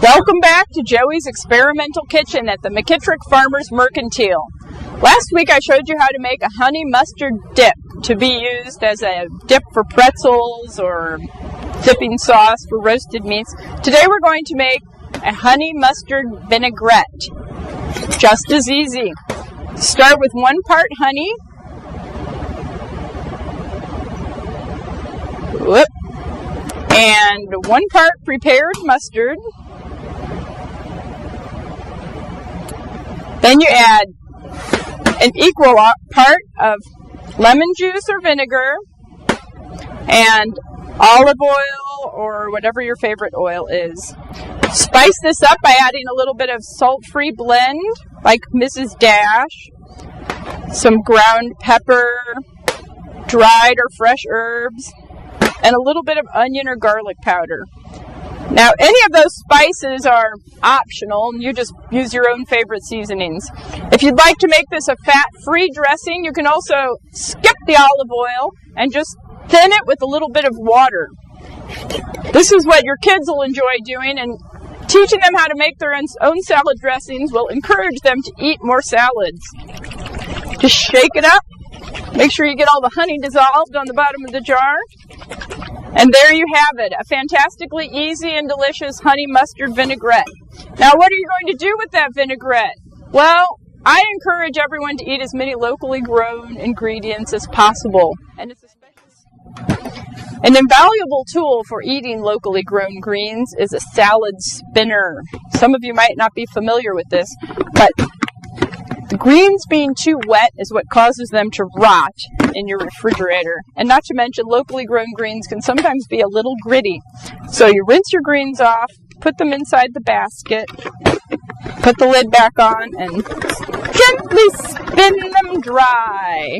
Welcome back to Joey's Experimental Kitchen at the McKittrick Farmers Mercantile. Last week I showed you how to make a honey mustard dip to be used as a dip for pretzels or dipping sauce for roasted meats. Today we're going to make a honey mustard vinaigrette. Just as easy. Start with 1 part honey. And 1 part prepared mustard. Then you add an equal part of lemon juice or vinegar and olive oil or whatever your favorite oil is. Spice this up by adding a little bit of salt-free blend like Mrs. Dash, some ground pepper, dried or fresh herbs, and a little bit of onion or garlic powder. Now, any of those spices are optional, and you just use your own favorite seasonings. If you'd like to make this a fat-free dressing, you can also skip the olive oil and just thin it with a little bit of water. This is what your kids will enjoy doing, and teaching them how to make their own salad dressings will encourage them to eat more salads. Just shake it up. Make sure you get all the honey dissolved on the bottom of the jar. And there you have it, a fantastically easy and delicious honey mustard vinaigrette. Now, what are you going to do with that vinaigrette? Well, I encourage everyone to eat as many locally grown ingredients as possible. And it's an invaluable tool for eating locally grown greens is a salad spinner. Some of you might not be familiar with this, but the greens being too wet is what causes them to rot in your refrigerator. And not to mention, locally grown greens can sometimes be a little gritty. So you rinse your greens off, put them inside the basket, put the lid back on, and gently spin them dry.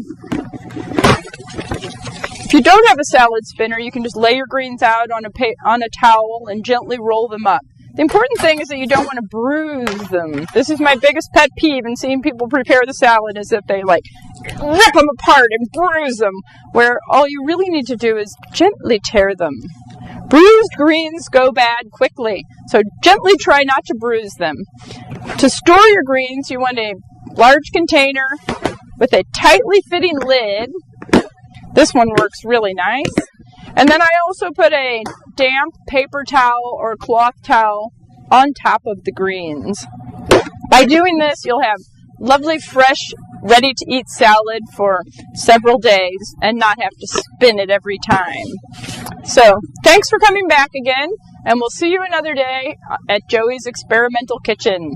If you don't have a salad spinner, you can just lay your greens out on a towel and gently roll them up. The important thing is that you don't want to bruise them. This is my biggest pet peeve in seeing people prepare the salad, is that they rip them apart and bruise them, where all you really need to do is gently tear them. Bruised greens go bad quickly, so gently try not to bruise them. To store your greens, you want a large container with a tightly fitting lid. This one works really nice. And then I also put a damp paper towel or cloth towel on top of the greens. By doing this, you'll have lovely, fresh, ready-to-eat salad for several days and not have to spin it every time. So, thanks for coming back again, and we'll see you another day at Joey's Experimental Kitchen.